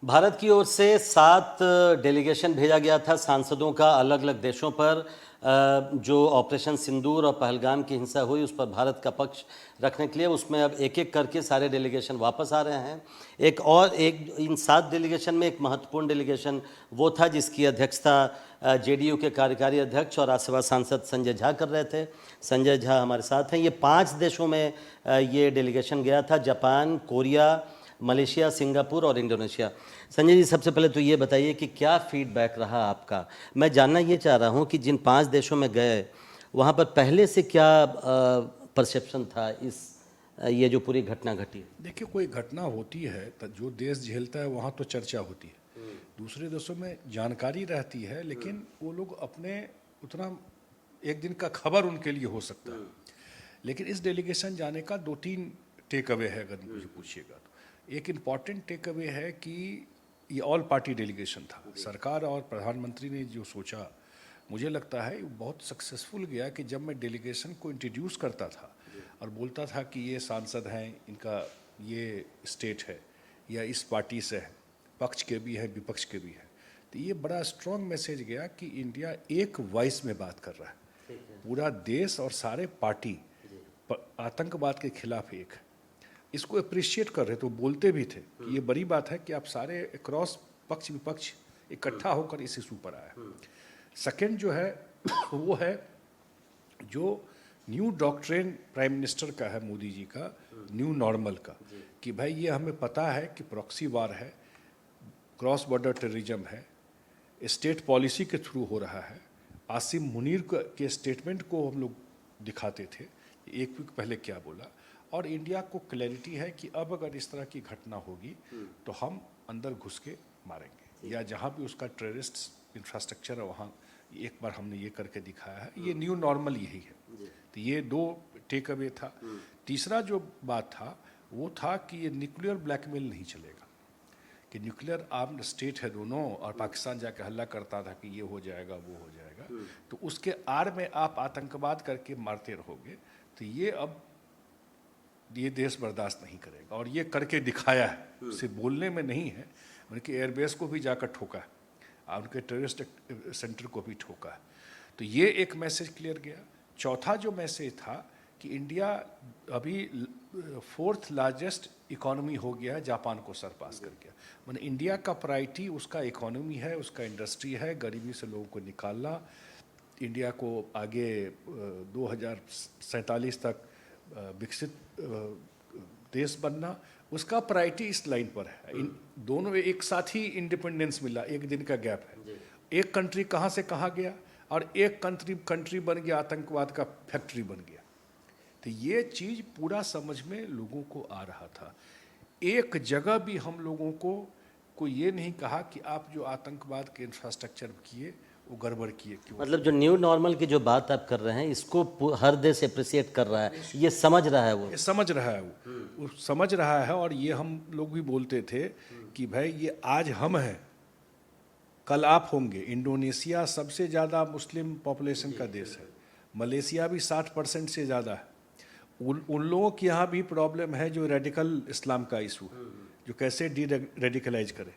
भारत की ओर से 7 डेलीगेशन भेजा गया था सांसदों का अलग अलग देशों पर। जो ऑपरेशन सिंदूर और पहलगाम की हिंसा हुई उस पर भारत का पक्ष रखने के लिए उसमें अब एक एक करके सारे डेलीगेशन वापस आ रहे हैं। एक इन 7 डेलीगेशन में एक महत्वपूर्ण डेलीगेशन वो था जिसकी अध्यक्षता जेडीयू के कार्यकारी अध्यक्ष और राज्यसभा सांसद संजय झा कर रहे थे। संजय झा हमारे साथ हैं। ये 5 देशों में ये डेलीगेशन गया था: जापान, कोरिया, मलेशिया, सिंगापुर और इंडोनेशिया। संजय जी, सबसे पहले तो ये बताइए कि क्या फीडबैक रहा आपका। मैं जानना ये चाह रहा हूँ कि जिन 5 देशों में गए वहाँ पर पहले से क्या परसेप्शन था ये जो पूरी घटना घटी। देखिए, कोई घटना होती है तो जो देश झेलता है वहाँ तो चर्चा होती है, दूसरे देशों में जानकारी रहती है, लेकिन वो लोग अपने उतना एक दिन का खबर उनके लिए हो सकता है। लेकिन इस डेलीगेशन जाने का 2-3 टेक अवे है अगर मुझे पूछिएगा तो। एक इम्पॉर्टेंट टेक अवे है कि ये ऑल पार्टी डेलीगेशन था। सरकार और प्रधानमंत्री ने जो सोचा, मुझे लगता है वो बहुत सक्सेसफुल गया कि जब मैं डेलीगेशन को इंट्रोड्यूस करता था और बोलता था कि ये सांसद हैं, इनका ये स्टेट है या इस पार्टी से है, पक्ष के भी हैं विपक्ष के भी हैं, तो ये बड़ा स्ट्रॉन्ग मैसेज गया कि इंडिया एक वॉइस में बात कर रहा है। पूरा देश और सारे पार्टी आतंकवाद के खिलाफ एक है। इसको अप्रिशिएट कर रहे थे, तो बोलते भी थे कि ये बड़ी बात है कि आप सारे क्रॉस पक्ष विपक्ष इकट्ठा होकर इस इशू पर आया। सेकंड जो है वो है जो न्यू डॉक्ट्रिन प्राइम मिनिस्टर का है, मोदी जी का, न्यू नॉर्मल का, कि भाई ये हमें पता है कि प्रॉक्सी वार है, क्रॉस बॉर्डर टेररिज्म है, स्टेट पॉलिसी के थ्रू हो रहा है। आसिम मुनीर के स्टेटमेंट को हम लोग दिखाते थे, एक वीक पहले क्या बोला, और इंडिया को क्लैरिटी है कि अब अगर इस तरह की घटना होगी तो हम अंदर घुस के मारेंगे, या जहाँ भी उसका टेररिस्ट इंफ्रास्ट्रक्चर है वहाँ एक बार हमने ये करके दिखाया है। ये न्यू नॉर्मल यही है। तो ये 2 टेक अवे था। तीसरा जो बात था वो था कि ये न्यूक्लियर ब्लैकमेल नहीं चलेगा, कि न्यूक्लियर आर्म्ड स्टेट है दोनों, और पाकिस्तान जाकर हल्ला करता था कि ये हो जाएगा वो हो जाएगा, तो उसके आड़ में आप आतंकवाद करके मारते रहोगे, तो ये देश बर्दाश्त नहीं करेगा। और ये करके दिखाया है, सिर्फ बोलने में नहीं है, उनके एयरबेस को भी जाकर ठोका है, उनके टेररिस्ट सेंटर को भी ठोका है। तो ये एक मैसेज क्लियर गया। चौथा जो मैसेज था कि इंडिया अभी 4th लार्जेस्ट इकोनॉमी हो गया है, जापान को सरपास कर गया। माने इंडिया का प्रायोरिटी उसका इकोनॉमी है, उसका इंडस्ट्री है, गरीबी से लोगों को निकालना, इंडिया को आगे 2047 तक विकसित देश बनना, उसका प्रायोरिटी इस लाइन पर है। इन दोनों एक साथ ही इंडिपेंडेंस मिला, एक दिन का गैप है। एक कंट्री कहाँ से कहाँ गया, और एक कंट्री बन गया आतंकवाद का फैक्ट्री बन गया। तो ये चीज़ पूरा समझ में लोगों को आ रहा था। एक जगह भी हम लोगों को कोई ये नहीं कहा कि आप जो आतंकवाद के इंफ्रास्ट्रक्चर किए वो गड़बड़ किए क्यों। मतलब जो न्यू नॉर्मल की जो बात आप कर रहे हैं इसको हर देश अप्रिशिएट कर रहा है, ये समझ रहा है, वो ये समझ रहा है, वो समझ रहा है। और ये हम लोग भी बोलते थे कि भाई ये आज हम हैं, कल आप होंगे। इंडोनेशिया सबसे ज़्यादा मुस्लिम पॉपुलेशन का देश है, मलेशिया भी 60% से ज़्यादा है। उन लोगों के यहाँ भी प्रॉब्लम है जो रेडिकल इस्लाम का इशू है, जो कैसे डी रेडिकलाइज करे।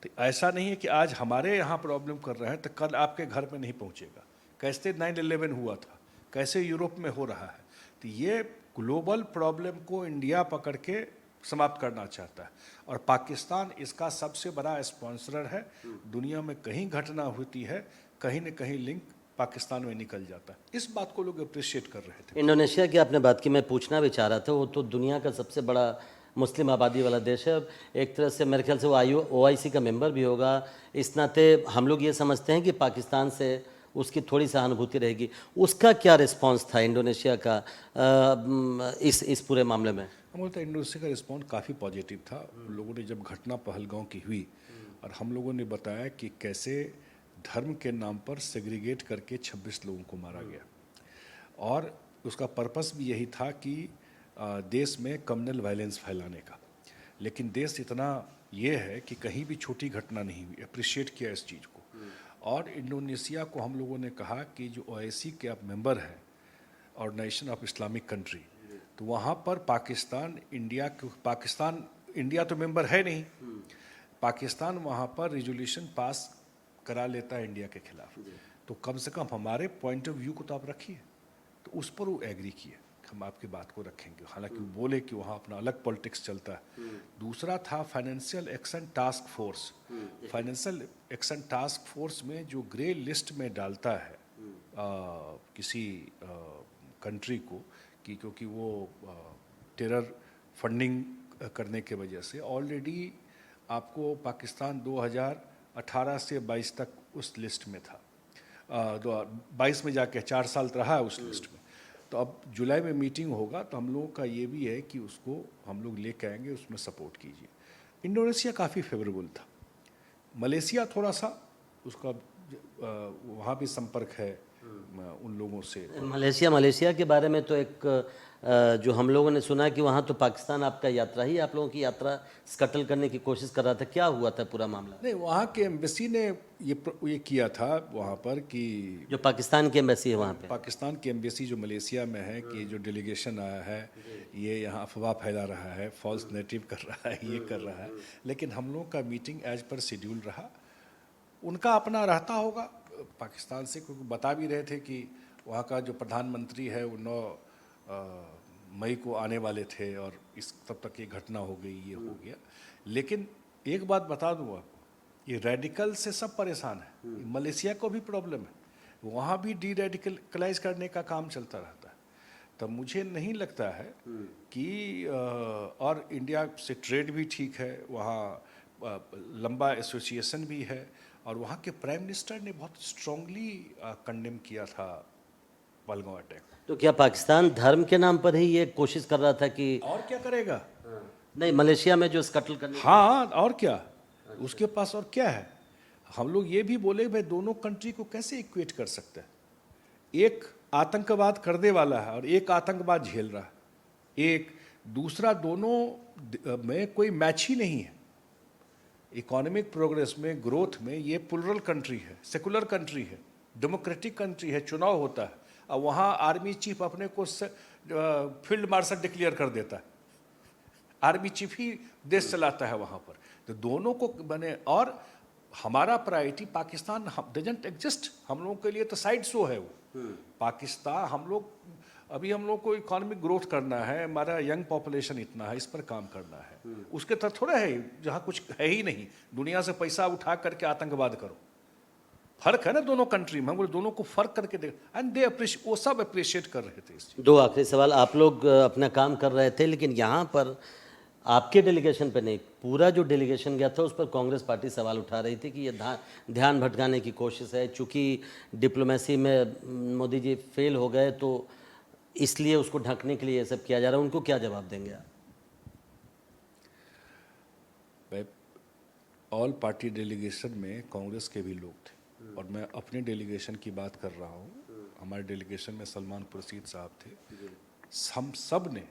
तो ऐसा नहीं है कि आज हमारे यहाँ प्रॉब्लम कर रहा है तो कल आपके घर में नहीं पहुँचेगा। कैसे 9/11 हुआ था, कैसे यूरोप में हो रहा है। तो ये ग्लोबल प्रॉब्लम को इंडिया पकड़ के समाप्त करना चाहता है, और पाकिस्तान इसका सबसे बड़ा स्पॉन्सर है। दुनिया में कहीं घटना होती है, कहीं न कहीं लिंक पाकिस्तान में निकल जाता है। इस बात को लोग अप्रिशिएट कर रहे थे। इंडोनेशिया की आपने बात की, मैं पूछना भी चाह रहा था। वो तो दुनिया का सबसे बड़ा मुस्लिम आबादी वाला देश है। एक तरह से मेरे ख्याल से वो OIC का मेंबर भी होगा। इस नाते हम लोग ये समझते हैं कि पाकिस्तान से उसकी थोड़ी सहानुभूति रहेगी। उसका क्या रिस्पांस था इंडोनेशिया का इस पूरे मामले में? हम बोलते हैं इंडोनेशिया का रिस्पॉन्स काफ़ी पॉजिटिव था। लोगों ने जब घटना पहलगांव की हुई और हम लोगों ने बताया कि कैसे धर्म के नाम पर सेग्रीगेट करके 26 लोगों को मारा गया, और उसका पर्पस भी यही था कि देश में कम्युनल वायलेंस फैलाने का। लेकिन देश इतना ये है कि कहीं भी छोटी घटना नहीं हुई। अप्रिशिएट किया इस चीज़ को। और इंडोनेशिया को हम लोगों ने कहा कि जो OIC के आप मेंबर हैं, ऑर्गेनाइजेशन ऑफ इस्लामिक कंट्री, तो वहाँ पर पाकिस्तान इंडिया तो मेंबर है नहीं, पाकिस्तान वहाँ पर रिजोल्यूशन पास करा लेता है इंडिया के खिलाफ, तो कम से कम हमारे पॉइंट ऑफ व्यू को तो आप रखिए। तो उस पर वो एग्री किए, हम आपकी बात को रखेंगे। हालांकि वो बोले कि वहाँ अपना अलग पॉलिटिक्स चलता है। दूसरा था financial action task force. Financial action task force में जो ग्रे लिस्ट में डालता है किसी कंट्री को, कि क्योंकि वो टेरर फंडिंग करने के वजह से ऑलरेडी आपको पाकिस्तान 2018 से 22 तक उस लिस्ट में था। 22 में जाके 4 साल रहा है उस लिस्ट में। तो अब जुलाई में मीटिंग होगा, तो हम लोगों का ये भी है कि उसको हम लोग लेके आएंगे, उसमें सपोर्ट कीजिए। इंडोनेशिया काफ़ी फेवरेबल था। मलेशिया थोड़ा सा उसका वहाँ भी संपर्क है उन लोगों से। मलेशिया के बारे में तो एक जो हम लोगों ने सुना कि वहाँ तो पाकिस्तान आपका यात्रा ही आप लोगों की यात्रा स्कटल करने की कोशिश कर रहा था। क्या हुआ था पूरा मामला? नहीं, वहाँ के एम्बेसी ने ये किया था वहाँ पर कि जो पाकिस्तान की एम्बेसी है वहाँ पे, पाकिस्तान की एम्बेसी जो मलेशिया में है, कि जो डेलीगेशन आया है ये यहाँ अफवाह फैला रहा है, फॉल्स नेरेटिव कर रहा है, ये कर रहा है। लेकिन हम लोगों का मीटिंग एज पर शेड्यूल रहा। उनका अपना रहता होगा पाकिस्तान से, क्योंकि बता भी रहे थे कि वहाँ का जो प्रधानमंत्री है वो 9 मई को आने वाले थे और इस तब तक ये घटना हो गई, ये हो गया। लेकिन एक बात बता दूँ आपको, ये रेडिकल से सब परेशान है। मलेशिया को भी प्रॉब्लम है, वहाँ भी डी रेडिकलाइज करने का काम चलता रहता है। तब मुझे नहीं लगता है कि और इंडिया से ट्रेड भी ठीक है, वहाँ लंबा एसोसिएशन भी है, और वहाँ के प्राइम मिनिस्टर ने बहुत स्ट्रांगली कंडेम किया था पहलगाम अटैक। तो क्या पाकिस्तान धर्म के नाम पर ही ये कोशिश कर रहा था कि और क्या करेगा? नहीं, मलेशिया में जो स्कटल करने? हाँ, और क्या उसके पास और क्या है? हम लोग ये भी बोले भाई दोनों कंट्री को कैसे इक्वेट कर सकते हैं? एक आतंकवाद करने वाला है और एक आतंकवाद झेल रहा है। एक दूसरा, दोनों में कोई मैच ही नहीं है। इकोनॉमिक प्रोग्रेस में, ग्रोथ में ये प्लुरल कंट्री है, सेकुलर कंट्री है, डेमोक्रेटिक कंट्री है, चुनाव होता है। अब वहाँ आर्मी चीफ अपने को फील्ड मार्शल डिक्लेयर कर देता है। आर्मी चीफ ही देश चलाता है वहाँ पर। तो दोनों को बने, और हमारा प्रायोरिटी पाकिस्तान डजंट एग्जिस्ट। हम लोगों के लिए तो साइड शो है वो पाकिस्तान। हम लोग को इकोनॉमिक ग्रोथ करना है, हमारा यंग पॉपुलेशन इतना है, इस पर काम करना है। उसके तरह थोड़ा है जहाँ कुछ है ही नहीं, दुनिया से पैसा उठा करके आतंकवाद करो। फर्क है ना दोनों कंट्री में। हम बोले दोनों को फर्क करके देख, एंड दे अप्रिशिएट, वो सब अप्रिशिएट कर रहे थे इस चीज़। दो आखिरी सवाल। आप लोग अपना काम कर रहे थे, लेकिन यहाँ पर आपके डेलीगेशन पे नहीं, पूरा जो डेलीगेशन गया था उस पर कांग्रेस पार्टी सवाल उठा रही थी कि ये ध्यान भटकाने की कोशिश है, चूँकि डिप्लोमेसी में मोदी जी फेल हो गए तो इसलिए उसको ढकने के लिए ये सब किया जा रहा है। उनको क्या जवाब देंगे आप? ऑल पार्टी डेलीगेशन में कांग्रेस के भी लोग थे, और मैं अपने डेलीगेशन की बात कर रहा हूँ। हमारे डेलीगेशन में सलमान खुर्शीद साहब थे। हम सब ने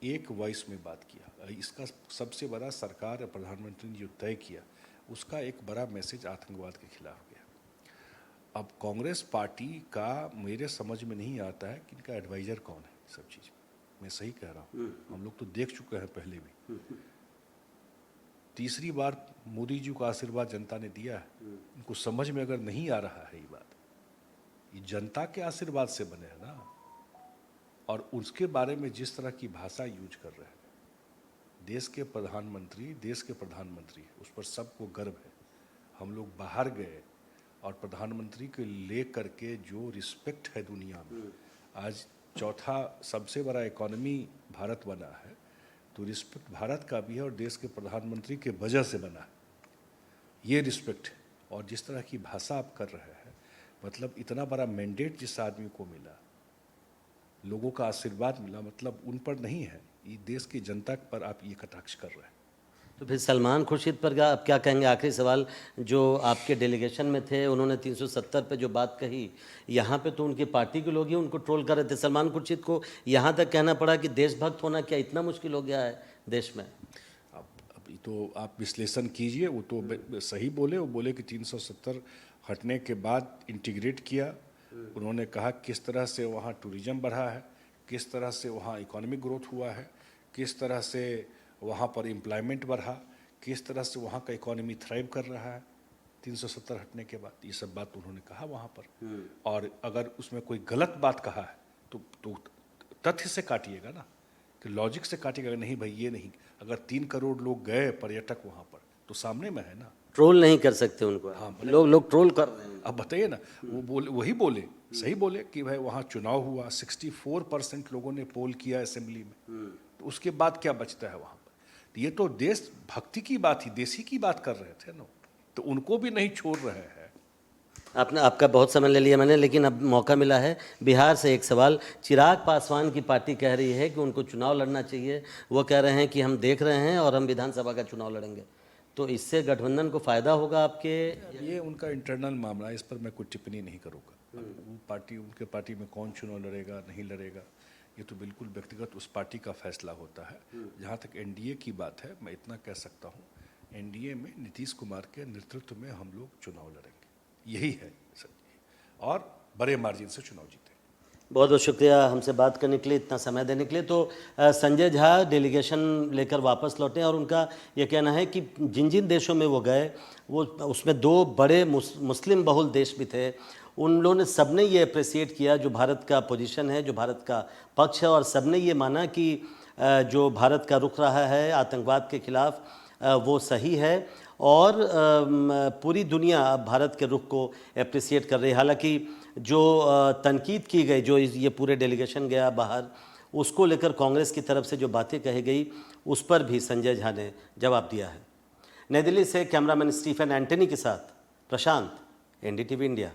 एक वॉइस में बात किया। इसका सबसे बड़ा सरकार और प्रधानमंत्री ने जो तय किया, उसका एक बड़ा मैसेज आतंकवाद के खिलाफ गया। अब कांग्रेस पार्टी का मेरे समझ में नहीं आता है कि इनका एडवाइज़र कौन है सब चीज़। मैं सही कह रहा हूँ, हम लोग तो देख चुके हैं पहले भी। तीसरी बार मोदी जी को आशीर्वाद जनता ने दिया है। उनको समझ में अगर नहीं आ रहा है ये बात, ये जनता के आशीर्वाद से बने हैं ना। और उसके बारे में जिस तरह की भाषा यूज कर रहे हैं, देश के प्रधानमंत्री, उस पर सबको गर्व है। हम लोग बाहर गए और प्रधानमंत्री को ले करके जो रिस्पेक्ट है दुनिया में, आज चौथा सबसे बड़ा इकोनॉमी भारत बना है, तो रिस्पेक्ट भारत का भी है और देश के प्रधानमंत्री के वजह से बना है। ये रिस्पेक्ट है। और जिस तरह की भाषा आप कर रहे हैं, मतलब इतना बड़ा मैंडेट जिस आदमी को मिला, लोगों का आशीर्वाद मिला, मतलब उन पर नहीं है, ये देश की जनता पर आप ये कटाक्ष कर रहे हैं। तो फिर सलमान खुर्शीद पर आप क्या कहेंगे? आखिरी सवाल, जो आपके डेलीगेशन में थे, उन्होंने 370 पे जो बात कही, यहाँ पे तो उनकी पार्टी के लोग ही उनको ट्रोल कर रहे थे। सलमान खुर्शीद को यहाँ तक कहना पड़ा कि देशभक्त होना क्या इतना मुश्किल हो गया है देश में? अब तो आप विश्लेषण कीजिए। वो तो सही बोले, वो बोले कि 370 हटने के बाद इंटीग्रेट किया। उन्होंने कहा किस तरह से वहाँ टूरिज्म बढ़ा है, किस तरह से वहाँ इकोनॉमिक ग्रोथ हुआ है, किस तरह से वहाँ पर एम्प्लॉयमेंट बढ़ा, किस तरह से वहाँ का इकोनॉमी थ्राइव कर रहा है 370 हटने के बाद, ये सब बात उन्होंने कहा वहाँ पर। और अगर उसमें कोई गलत बात कहा है तो तथ्य से काटिएगा ना, कि लॉजिक से काटिएगा, नहीं भाई ये नहीं। अगर 3 करोड़ लोग गए पर्यटक वहाँ पर तो सामने में है ना। ट्रोल नहीं कर सकते उनको। हाँ, लोग ट्रोल कर रहे हैं। अब बताइए ना, वही बोले, सही बोले कि भाई वहाँ चुनाव हुआ, 64% लोगों ने पोल किया असेंबली में, तो उसके बाद क्या बचता है वहाँ पर। तो ये तो देश भक्ति की बात ही, देसी की बात कर रहे थे ना, तो उनको भी नहीं छोड़ रहे हैं। आपका बहुत समय ले लिया मैंने, लेकिन अब मौका मिला है। बिहार से एक सवाल, चिराग पासवान की पार्टी कह रही है कि उनको चुनाव लड़ना चाहिए। वो कह रहे हैं कि हम देख रहे हैं और हम विधानसभा का चुनाव लड़ेंगे, तो इससे गठबंधन को फ़ायदा होगा आपके? ये उनका इंटरनल मामला है, इस पर मैं कोई टिप्पणी नहीं करूँगा। वो पार्टी, उनके पार्टी में कौन चुनाव लड़ेगा नहीं लड़ेगा, ये तो बिल्कुल व्यक्तिगत उस पार्टी का फैसला होता है। जहाँ तक एनडीए की बात है, मैं इतना कह सकता हूँ, एनडीए में नीतीश कुमार के नेतृत्व में हम लोग चुनाव लड़ेंगे, यही है सर, और बड़े मार्जिन से चुनाव जीतेंगे। बहुत बहुत शुक्रिया हमसे बात करने के लिए, इतना समय देने के लिए। तो संजय झा डेलीगेशन लेकर वापस लौटे और उनका ये कहना है कि जिन जिन देशों में वो गए, वो उसमें 2 बड़े मुस्लिम बहुल देश भी थे। उन लोगों ने, सबने ये अप्रिसिएट किया जो भारत का पोजीशन है, जो भारत का पक्ष है, और सबने ये माना कि जो भारत का रुख रहा है आतंकवाद के खिलाफ वो सही है, और पूरी दुनिया अब भारत के रुख को अप्रिसिएट कर रही है। हालांकि जो तनकीद की गई, जो ये पूरे डेलीगेशन गया बाहर, उसको लेकर कांग्रेस की तरफ से जो बातें कही गई, उस पर भी संजय झा ने जवाब दिया है। नई दिल्ली से कैमरामैन स्टीफन एंटनी के साथ प्रशांत, एनडीटीवी इंडिया।